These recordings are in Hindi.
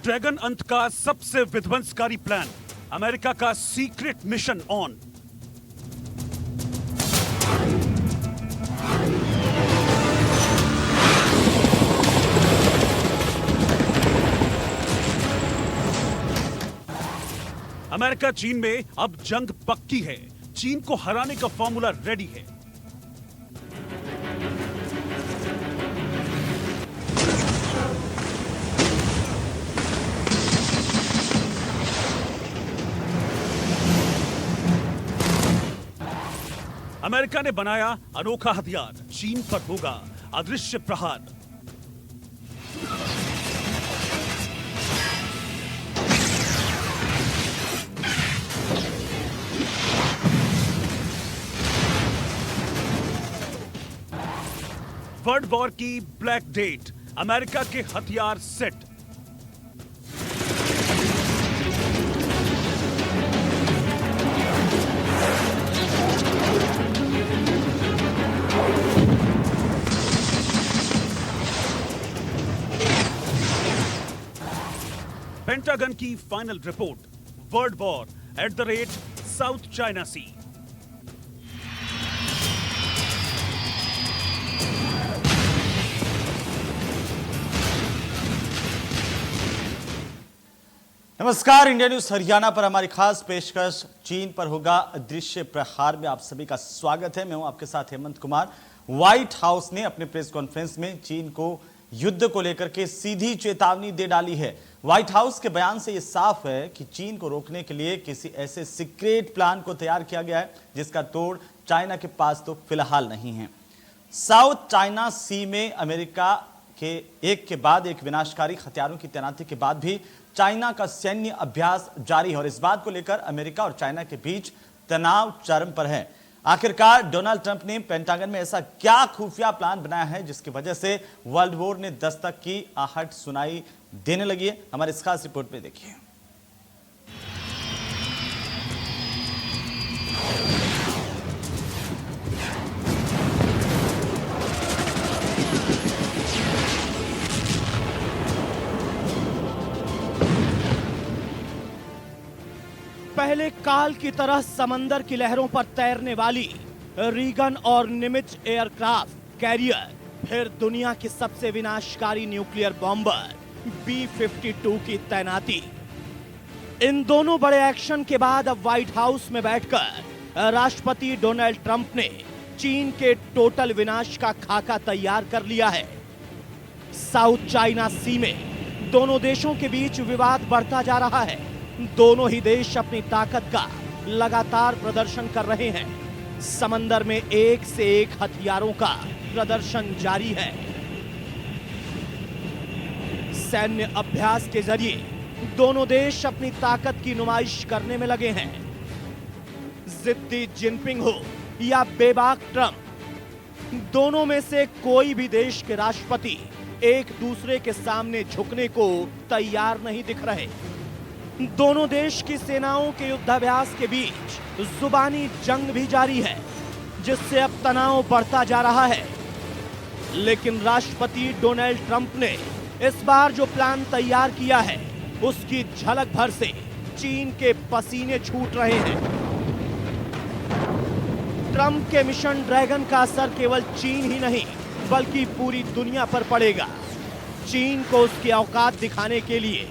ड्रैगन अंत का सबसे विध्वंसकारी प्लान, अमेरिका का सीक्रेट मिशन ऑन। अमेरिका चीन में अब जंग पक्की है। चीन को हराने का फॉर्मूला रेडी है। अमेरिका ने बनाया अनोखा हथियार, चीन पर होगा अदृश्य प्रहार। वर्ल्ड वॉर की ब्लैक डेट, अमेरिका के हथियार सेट। पेंटागन की final report, world war @ South China Sea. नमस्कार, इंडिया न्यूज हरियाणा पर हमारी खास पेशकश चीन पर होगा अदृश्य प्रहार में आप सभी का स्वागत है। मैं हूं आपके साथ हेमंत कुमार। व्हाइट हाउस ने अपने प्रेस कॉन्फ्रेंस में चीन को युद्ध को लेकर के सीधी चेतावनी दे डाली है। व्हाइट हाउस के बयान से यह साफ है कि चीन को रोकने के लिए किसी ऐसे सीक्रेट प्लान को तैयार किया गया है जिसका तोड़ चाइना के पास तो फिलहाल नहीं है। साउथ चाइना सी में अमेरिका के एक के बाद एक विनाशकारी हथियारों की तैनाती के बाद भी चाइना का सैन्य अभ्यास जारी है और इस बात को लेकर अमेरिका और चाइना के बीच तनाव चरम पर है। आखिरकार डोनाल्ड ट्रंप ने पेंटागन में ऐसा क्या खुफिया प्लान बनाया है जिसकी वजह से वर्ल्ड वॉर ने दस्तक की आहट सुनाई देने लगी है। हमारे इस खास रिपोर्ट में देखिए। पहले काल की तरह समंदर की लहरों पर तैरने वाली रीगन और निमित्ज एयरक्राफ्ट कैरियर, फिर दुनिया की सबसे विनाशकारी न्यूक्लियर बॉम्बर B-52 की तैनाती। इन दोनों बड़े एक्शन के बाद अब व्हाइट हाउस में बैठकर राष्ट्रपति डोनाल्ड ट्रंप ने चीन के टोटल विनाश का खाका तैयार कर लिया है। साउथ चाइना सी में दोनों देशों के बीच विवाद बढ़ता जा रहा है। दोनों ही देश अपनी ताकत का लगातार प्रदर्शन कर रहे हैं। समंदर में एक से एक हथियारों का प्रदर्शन जारी है। सैन्य अभ्यास के जरिए दोनों देश अपनी ताकत की नुमाइश करने में लगे हैं। जिद्दी जिनपिंग हो या बेबाक ट्रंप, दोनों में से कोई भी देश के राष्ट्रपति एक दूसरे के सामने झुकने को तैयार नहीं दिख रहे। दोनों देश की सेनाओं के युद्धाभ्यास के बीच जुबानी जंग भी जारी है, जिससे अब तनाव बढ़ता जा रहा है। लेकिन राष्ट्रपति डोनाल्ड ट्रंप ने इस बार जो प्लान तैयार किया है, उसकी झलक भर से चीन के पसीने छूट रहे हैं। ट्रंप के मिशन ड्रैगन का असर केवल चीन ही नहीं बल्कि पूरी दुनिया पर पड़ेगा। चीन को उसकी औकात दिखाने के लिए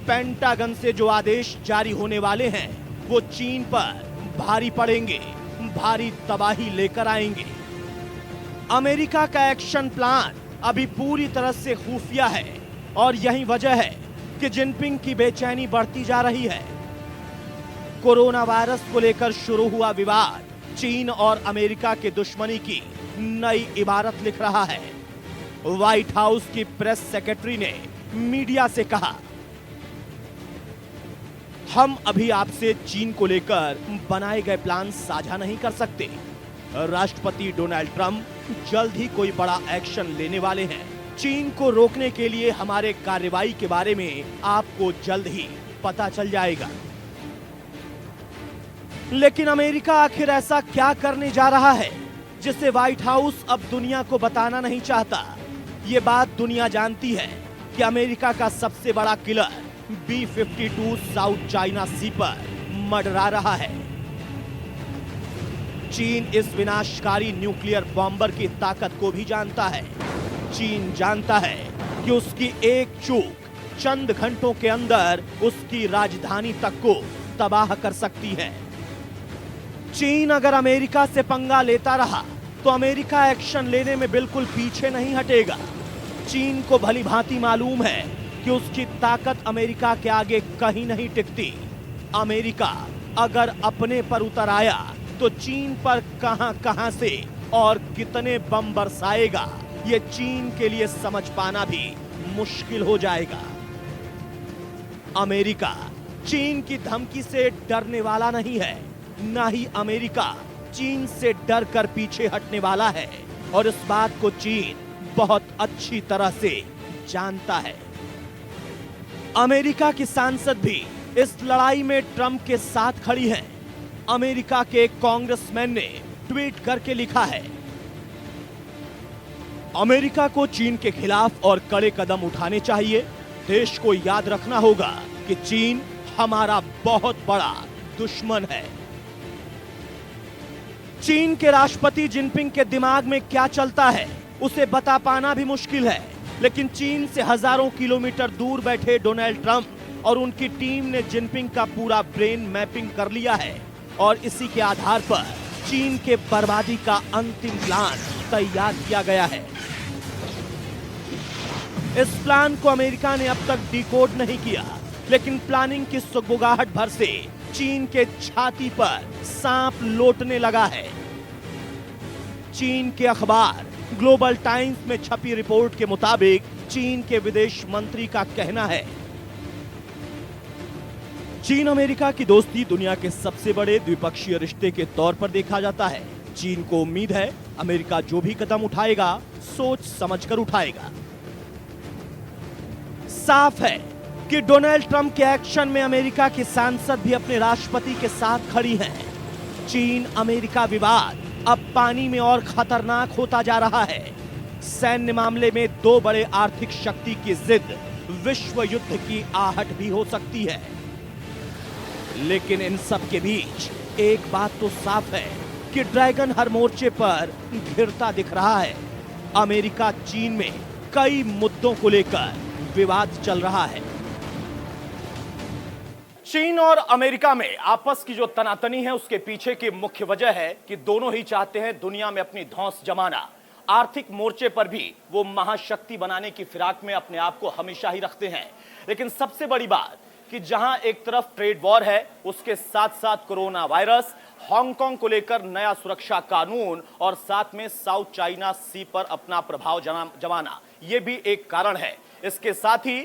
पेंटागन से जो आदेश जारी होने वाले हैं, वो चीन पर भारी पड़ेंगे, भारी तबाही लेकर आएंगे। अमेरिका का एक्शन प्लान अभी पूरी तरह से खुफिया है और यही वजह है कि जिनपिंग की बेचैनी बढ़ती जा रही है। कोरोना वायरस को लेकर शुरू हुआ विवाद चीन और अमेरिका के दुश्मनी की नई इबारत लिख रहा है। व्हाइट हाउस की प्रेस सेक्रेटरी ने मीडिया से कहा, हम अभी आपसे चीन को लेकर बनाए गए प्लान साझा नहीं कर सकते। राष्ट्रपति डोनाल्ड ट्रंप जल्द ही कोई बड़ा एक्शन लेने वाले हैं। चीन को रोकने के लिए हमारे कार्रवाई के बारे में आपको जल्द ही पता चल जाएगा। लेकिन अमेरिका आखिर ऐसा क्या करने जा रहा है जिसे व्हाइट हाउस अब दुनिया को बताना नहीं चाहता? ये बात दुनिया जानती है कि अमेरिका का सबसे बड़ा किलर B-52 साउथ चाइना सी पर मंडरा रहा है। चीन इस विनाशकारी न्यूक्लियर बॉम्बर की ताकत को भी जानता है। चीन जानता है कि उसकी एक चूक चंद घंटों के अंदर उसकी राजधानी तक को तबाह कर सकती है। चीन अगर अमेरिका से पंगा लेता रहा तो अमेरिका एक्शन लेने में बिल्कुल पीछे नहीं हटेगा। चीन को भली भांति मालूम है कि उसकी ताकत अमेरिका के आगे कहीं नहीं टिकती। अमेरिका अगर अपने पर उतर आया तो चीन पर कहां से और कितने बम बरसाएगा, ये चीन के लिए समझ पाना भी मुश्किल हो जाएगा। अमेरिका चीन की धमकी से डरने वाला नहीं है, ना ही अमेरिका चीन से डर कर पीछे हटने वाला है, और इस बात को चीन बहुत अच्छी तरह से जानता है। अमेरिका की सांसद भी इस लड़ाई में ट्रंप के साथ खड़ी है। अमेरिका के एक कांग्रेसमैन ने ट्वीट करके लिखा है, अमेरिका को चीन के खिलाफ और कड़े कदम उठाने चाहिए। देश को याद रखना होगा कि चीन हमारा बहुत बड़ा दुश्मन है। चीन के राष्ट्रपति जिनपिंग के दिमाग में क्या चलता है उसे बता पाना भी मुश्किल है, लेकिन चीन से हजारों किलोमीटर दूर बैठे डोनाल्ड ट्रंप और उनकी टीम ने जिनपिंग का पूरा ब्रेन मैपिंग कर लिया है, और इसी के आधार पर चीन के बर्बादी का अंतिम प्लान तैयार किया गया है। इस प्लान को अमेरिका ने अब तक डिकोड नहीं किया, लेकिन प्लानिंग की सुगबुगाहट भर से चीन के छाती पर सांप लौटने लगा है। चीन के अखबार ग्लोबल टाइम्स में छपी रिपोर्ट के मुताबिक चीन के विदेश मंत्री का कहना है, चीन अमेरिका की दोस्ती दुनिया के सबसे बड़े द्विपक्षीय रिश्ते के तौर पर देखा जाता है। चीन को उम्मीद है अमेरिका जो भी कदम उठाएगा सोच समझकर उठाएगा। साफ है कि डोनाल्ड ट्रंप के एक्शन में अमेरिका की सांसद भी अपने राष्ट्रपति के साथ खड़ी हैं। चीन अमेरिका विवाद अब पानी में और खतरनाक होता जा रहा है। सैन्य मामले में दो बड़े आर्थिक शक्ति की जिद विश्व युद्ध की आहट भी हो सकती है। लेकिन इन सब के बीच एक बात तो साफ है कि ड्रैगन हर मोर्चे पर घिरता दिख रहा है। अमेरिका चीन में कई मुद्दों को लेकर विवाद चल रहा है। चीन और अमेरिका में आपस की जो तनातनी है उसके पीछे की मुख्य वजह है कि दोनों ही चाहते हैं दुनिया में अपनी धौंस जमाना। आर्थिक मोर्चे पर भी वो महाशक्ति बनाने की फिराक में अपने आप को हमेशा ही रखते हैं। लेकिन सबसे बड़ी बात कि जहां एक तरफ ट्रेड वॉर है, उसके साथ साथ कोरोना वायरस, हांगकांग को लेकर नया सुरक्षा कानून और साथ में साउथ चाइना सी पर अपना प्रभाव जमाना, यह भी एक कारण है। इसके साथ ही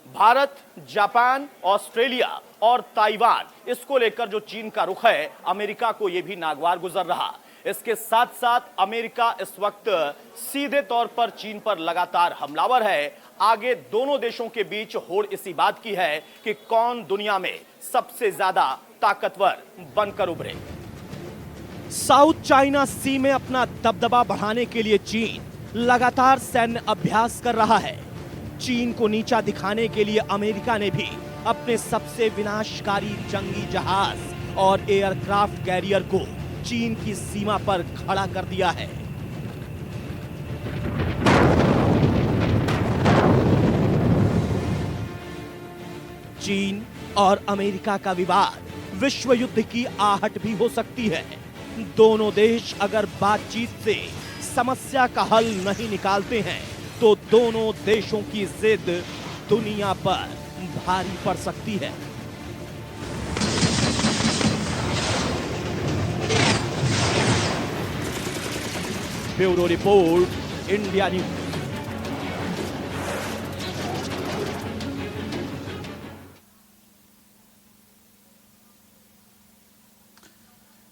भारत, जापान, ऑस्ट्रेलिया और ताइवान, इसको लेकर जो चीन का रुख है, अमेरिका को यह भी नागवार गुजर रहा। इसके साथ साथ अमेरिका इस वक्त सीधे तौर पर चीन पर लगातार हमलावर है। आगे दोनों देशों के बीच होड़ इसी बात की है कि कौन दुनिया में सबसे ज्यादा ताकतवर बनकर उभरे। साउथ चाइना सी में अपना दबदबा बढ़ाने के लिए चीन लगातार सैन्य अभ्यास कर रहा है। चीन को नीचा दिखाने के लिए अमेरिका ने भी अपने सबसे विनाशकारी जंगी जहाज और एयरक्राफ्ट कैरियर को चीन की सीमा पर खड़ा कर दिया है। चीन और अमेरिका का विवाद विश्व युद्ध की आहट भी हो सकती है। दोनों देश अगर बातचीत से समस्या का हल नहीं निकालते हैं तो दोनों देशों की जिद दुनिया पर भारी पड़ सकती है। Bureau report, India news.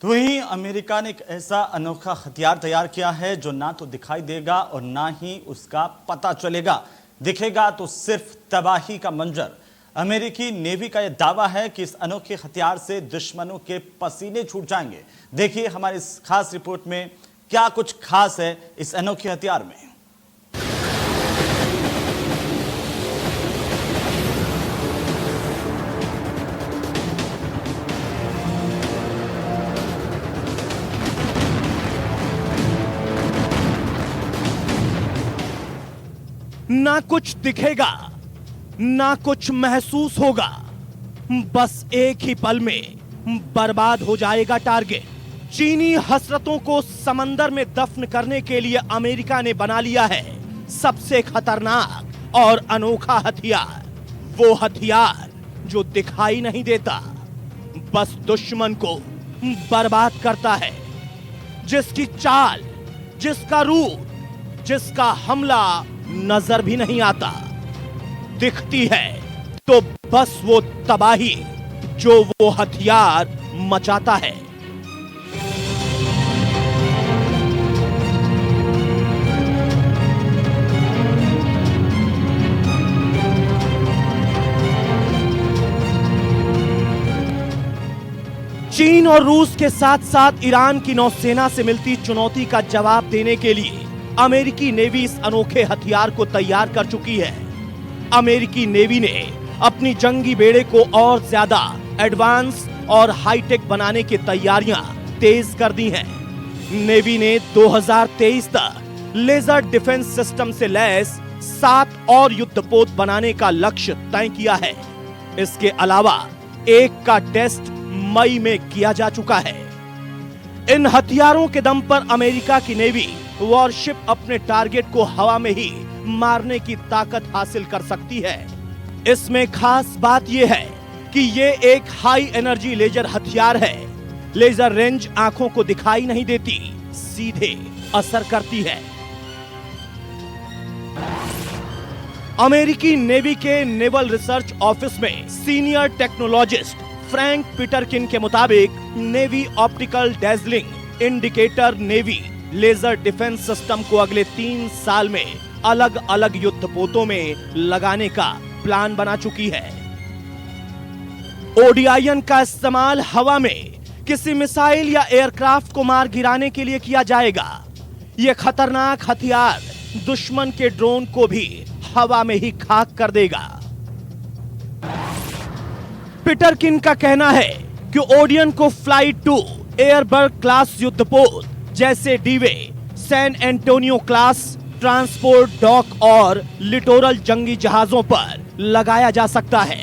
तो वहीं अमेरिका ने एक ऐसा अनोखा हथियार तैयार किया है जो ना तो दिखाई देगा और ना ही उसका पता चलेगा। दिखेगा तो सिर्फ तबाही का मंजर। अमेरिकी नेवी का यह दावा है कि इस अनोखे हथियार से दुश्मनों के पसीने छूट जाएंगे। देखिए हमारी इस खास रिपोर्ट में क्या कुछ खास है इस अनोखे हथियार में। ना कुछ दिखेगा, ना कुछ महसूस होगा, बस एक ही पल में बर्बाद हो जाएगा टारगेट। चीनी हसरतों को समंदर में दफन करने के लिए अमेरिका ने बना लिया है सबसे खतरनाक और अनोखा हथियार। वो हथियार जो दिखाई नहीं देता, बस दुश्मन को बर्बाद करता है, जिसकी चाल, जिसका रूप, जिसका हमला नजर भी नहीं आता। दिखती है तो बस वो तबाही जो वो हथियार मचाता है। चीन और रूस के साथ साथ ईरान की नौसेना से मिलती चुनौती का जवाब देने के लिए अमेरिकी नेवी इस अनोखे हथियार को तैयार कर चुकी है। अमेरिकी नेवी ने अपनी जंगी बेड़े को और ज्यादा एडवांस और हाईटेक बनाने की तैयारियां तेज कर दी हैं। नेवी ने 2023 तक लेजर डिफेंस सिस्टम से लैस 7 और युद्धपोत बनाने का लक्ष्य तय किया है। इसके अलावा एक का टेस्ट मई में किया जा चुका है। इन हथियारों के दम पर अमेरिका की नेवी वॉरशिप अपने टारगेट को हवा में ही मारने की ताकत हासिल कर सकती है। इसमें खास बात यह है कि यह एक हाई एनर्जी लेजर हथियार है। लेजर रेंज आंखों को दिखाई नहीं देती, सीधे असर करती है। अमेरिकी नेवी के नेवल रिसर्च ऑफिस में सीनियर टेक्नोलॉजिस्ट फ्रैंक पीटरकिन के मुताबिक navy optical dazzling indicator navy laser defence system को अगले 3 साल में अलग अलग युद्धपोतों में लगाने का प्लान बना चुकी है। ओडीआईएन का इस्तेमाल हवा में किसी मिसाइल या एयरक्राफ्ट को मार गिराने के लिए किया जाएगा। यह खतरनाक हथियार दुश्मन के ड्रोन को भी हवा में ही खाक कर देगा। पीटरकिन का कहना है कि ओडियन को फ्लाइट 2 एयरबर्ग क्लास युद्धपोत जैसे Dewey, San Antonio class transport dock और लिटोरल जंगी जहाजों पर लगाया जा सकता है।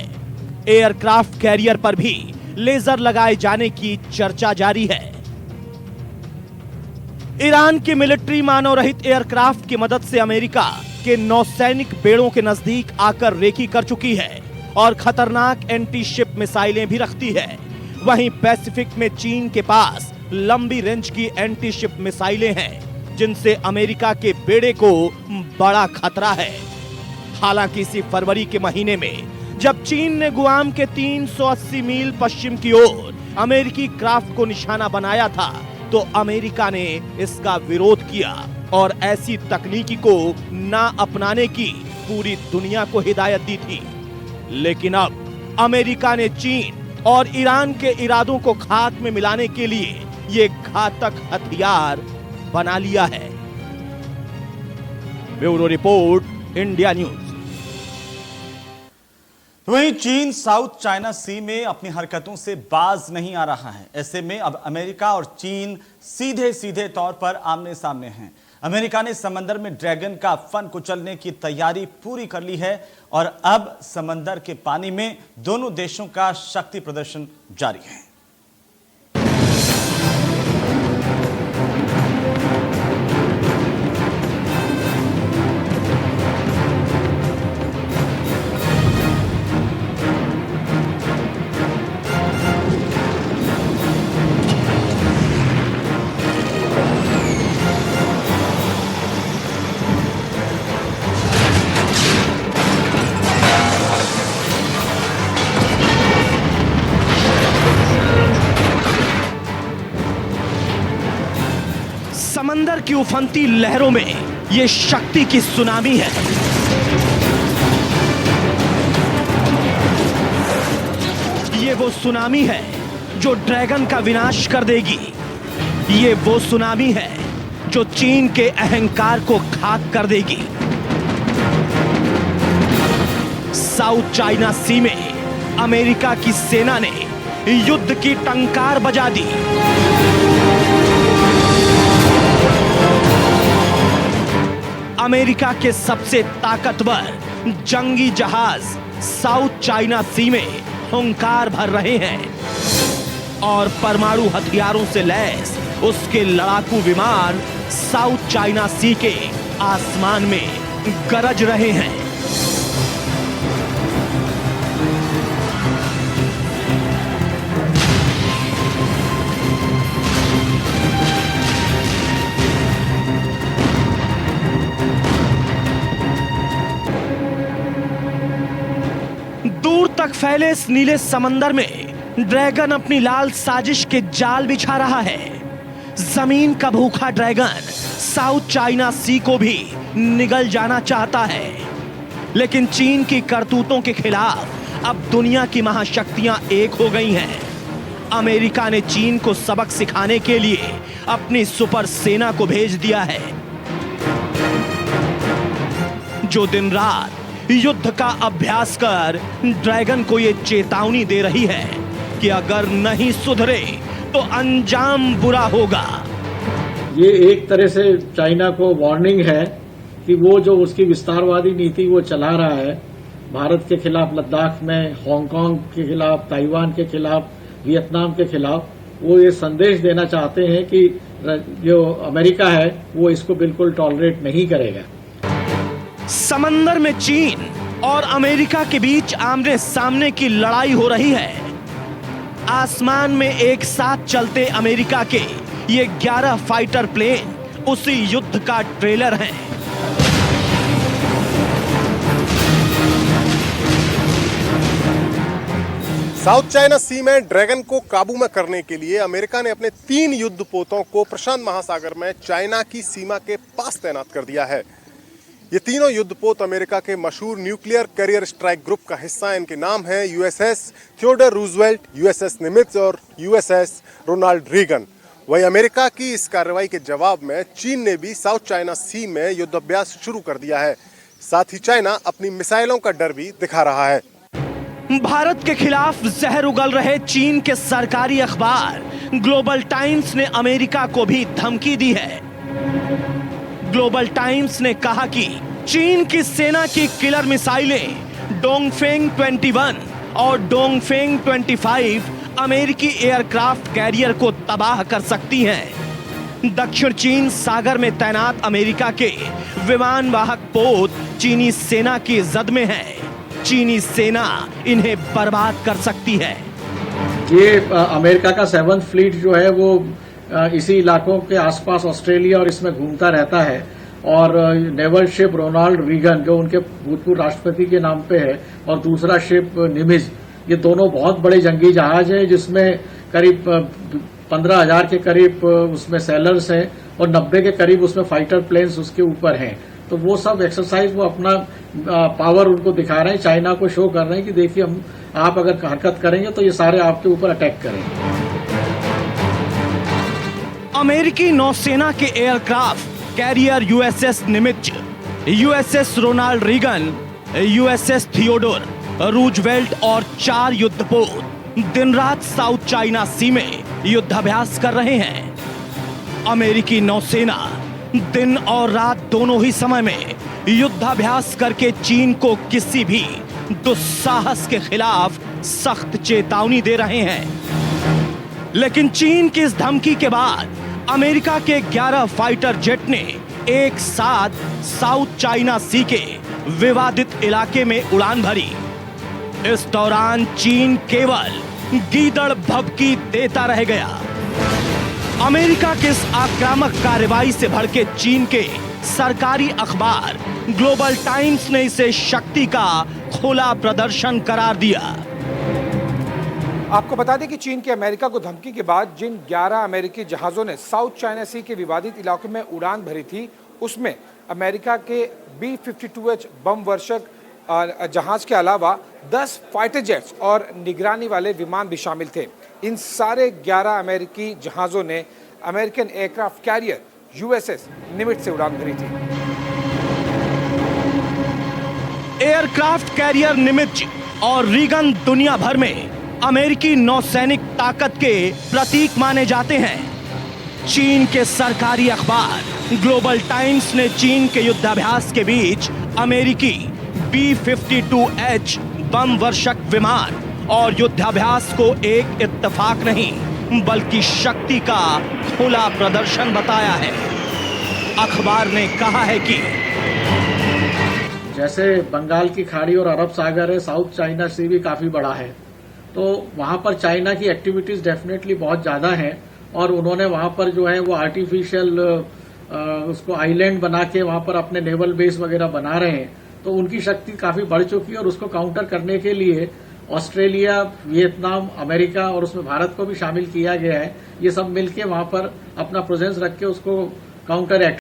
एयरक्राफ्ट कैरियर पर भी लेजर लगाए जाने की चर्चा जारी है। ईरान की मिलिट्री मानव रहित एयरक्राफ्ट की मदद से अमेरिका के नौसैनिक बेड़ों के नजदीक आकर रेकी कर चुकी है और खतरनाक एंटी शिप मिसाइलें भी रखती है। वहीं पैसिफिक में चीन के पास लंबी रेंज की एंटी शिप मिसाइलें हैं, जिनसे अमेरिका के बेड़े को बड़ा खतरा है। हालांकि इसी फरवरी के महीने में जब चीन ने गुआम के 380 मील पश्चिम की ओर अमेरिकी क्राफ्ट को निशाना बनाया था, तो अमेरिका ने इसका विरोध किया और ऐसी तकनीकी को ना अपनाने की पूरी दुनिया को हिदायत दी थी। लेकिन अब अमेरिका ने चीन और ईरान के इरादों को खाक में मिलाने के लिए ये घातक हथियार बना लिया है। Bureau report, India news. वहीं चीन साउथ चाइना सी में अपनी हरकतों से बाज नहीं आ रहा है। ऐसे में अब अमेरिका और चीन सीधे सीधे तौर पर आमने सामने हैं। अमेरिका ने समंदर में ड्रैगन का फन कुचलने की तैयारी पूरी कर ली है और अब समंदर के पानी में दोनों देशों का शक्ति प्रदर्शन जारी है। समंदर की उफनती लहरों में यह शक्ति की सुनामी है। ये वो सुनामी है जो ड्रैगन का विनाश कर देगी। ये वो सुनामी है जो चीन के अहंकार को खाक कर देगी। साउथ चाइना सी में अमेरिका की सेना ने युद्ध की टंकार बजा दी। अमेरिका के सबसे ताकतवर जंगी जहाज साउथ चाइना सी में हुंकार भर रहे हैं और परमाणु हथियारों से लैस उसके लड़ाकू विमान साउथ चाइना सी के आसमान में गरज रहे हैं। दूर तक फैले इस नीले समंदर में ड्रैगन अपनी लाल साजिश के जाल बिछा रहा है। जमीन का भूखा ड्रैगन साउथ चाइना सी को भी निगल जाना चाहता है, लेकिन चीन की करतूतों के खिलाफ अब दुनिया की महाशक्तियां एक हो गई हैं। अमेरिका ने चीन को सबक सिखाने के लिए अपनी सुपर सेना को भेज दिया है, जो दिन रात युद्ध का अभ्यास कर ड्रैगन को यह चेतावनी दे रही है कि अगर नहीं सुधरे तो अंजाम बुरा होगा। ये एक तरह से चाइना को वार्निंग है कि वो जो उसकी विस्तारवादी नीति वो चला रहा है भारत के खिलाफ, लद्दाख में, हांगकांग के खिलाफ, ताइवान के खिलाफ, वियतनाम के खिलाफ, वो ये संदेश देना चाहते हैं कि जो अमेरिका है वो इसको बिल्कुल टॉलरेट नहीं करेगा। समंदर में चीन और अमेरिका के बीच आमने सामने की लड़ाई हो रही है। आसमान में एक साथ चलते अमेरिका के ये 11 फाइटर प्लेन उसी युद्ध का ट्रेलर हैं। साउथ चाइना सी में ड्रैगन को काबू में करने के लिए अमेरिका ने अपने 3 युद्धपोतों को प्रशांत महासागर में चाइना की सीमा के पास तैनात कर दिया है। ये तीनों युद्धपोत अमेरिका के मशहूर न्यूक्लियर कैरियर स्ट्राइक ग्रुप का हिस्सा है। इनके नाम हैं USS Theodore Roosevelt, USS Nimitz और यूएसएस रोनाल्ड रीगन। वहीं अमेरिका की इस कार्रवाई के जवाब में चीन ने भी साउथ चाइना सी में युद्धाभ्यास शुरू कर दिया है। साथ ही चाइना अपनी मिसाइलों का डर भी दिखा रहा है। भारत के खिलाफ जहर उगल रहे चीन के सरकारी अखबार ग्लोबल टाइम्स ने अमेरिका को भी धमकी दी है। ग्लोबल टाइम्स ने कहा कि चीन की सेना की किलर मिसाइलें डोंगफेंग 21 और डोंगफेंग 25 अमेरिकी एयरक्राफ्ट कैरियर को तबाह कर सकती हैं। दक्षिण चीन सागर में तैनात अमेरिका के विमान वाहक पोत चीनी सेना की जद में है। चीनी सेना इन्हें बर्बाद कर सकती है। ये अमेरिका का 7th फ्लीट जो है वो इसी इलाकों के आसपास ऑस्ट्रेलिया और इसमें घूमता रहता है और नेवल शिप रोनाल्ड रीगन जो उनके भूतपूर्व राष्ट्रपति के नाम पे है और दूसरा शिप निमिज, ये दोनों बहुत बड़े जंगी जहाज हैं जिसमें करीब 15,000 के करीब उसमें सेलर्स हैं और 90 के करीब उसमें फाइटर प्लेन्स उसके ऊपर हैं। तो वो सब एक्सरसाइज वो अपना पावर उनको दिखा रहे हैं, चाइना को शो कर रहे हैं कि देखिए हम आप अगर हरकत करेंगे तो ये सारे आपके ऊपर अटैक करेंगे। अमेरिकी नौसेना के aircraft carrier USS Nimitz, USS Ronald Reagan, USS Theodore Roosevelt और 4 युद्धपोत दिन रात साउथ चाइना सी में युद्धाभ्यास कर रहे हैं। अमेरिकी नौसेना दिन और रात दोनों ही समय में युद्धाभ्यास करके चीन को किसी भी दुस्साहस के खिलाफ सख्त चेतावनी दे रहे हैं। लेकिन चीन की इस धमकी के बाद अमेरिका के 11 फाइटर जेट ने एक साथ साउथ चाइना सी के विवादित इलाके में उड़ान भरी। इस दौरान चीन केवल गीदड़ भभकी देता रह गया। अमेरिका के इस आक्रामक कार्रवाई से भड़के चीन के सरकारी अखबार ग्लोबल टाइम्स ने इसे शक्ति का खुला प्रदर्शन करार दिया। आपको बता दें कि चीन के अमेरिका को धमकी के बाद जिन 11 अमेरिकी जहाज़ों ने साउथ चाइना सी के विवादित इलाके में उड़ान भरी थी, उसमें अमेरिका के B-52H बम वर्षक जहाज के अलावा 10 फाइटर जेट्स और निगरानी वाले विमान भी शामिल थे। इन सारे 11 अमेरिकी जहाज़ों ने अमेरिकन एयरक्राफ्ट कैरियर यूएसएस निमित्ज से उड़ान भरी थी। एयरक्राफ्ट कैरियर निमित्ज और रीगन दुनिया भर में अमेरिकी नौसैनिक ताकत के प्रतीक माने जाते हैं। चीन के सरकारी अखबार ग्लोबल टाइम्स ने चीन के युद्धाभ्यास के बीच अमेरिकी B-52H बम वर्षक विमान और युद्धाभ्यास को एक इत्तेफाक नहीं बल्कि शक्ति का खुला प्रदर्शन बताया है। अखबार ने कहा है कि जैसे बंगाल की खाड़ी और अरब सागर है, साउथ चाइना सी भी काफी बड़ा है, तो वहां पर चाइना की एक्टिविटीज डेफिनेटली बहुत ज्यादा है और उन्होंने वहां पर जो है वो आर्टिफिशियल उसको आइलैंड बना के वहां पर अपने नेवल बेस वगैरह बना रहे हैं, तो उनकी शक्ति काफी बढ़ चुकी है और उसको काउंटर करने के लिए ऑस्ट्रेलिया, वियतनाम, अमेरिका और उसमें भारत को भी शामिल किया गया है। ये सब मिलके वहां पर अपना प्रेजेंस रख के उसको काउंटर एक्ट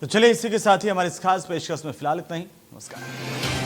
तो चलिए इसी के साथ ही हमारे इस खास पेशकश में फिलहाल इतना ही। नमस्कार।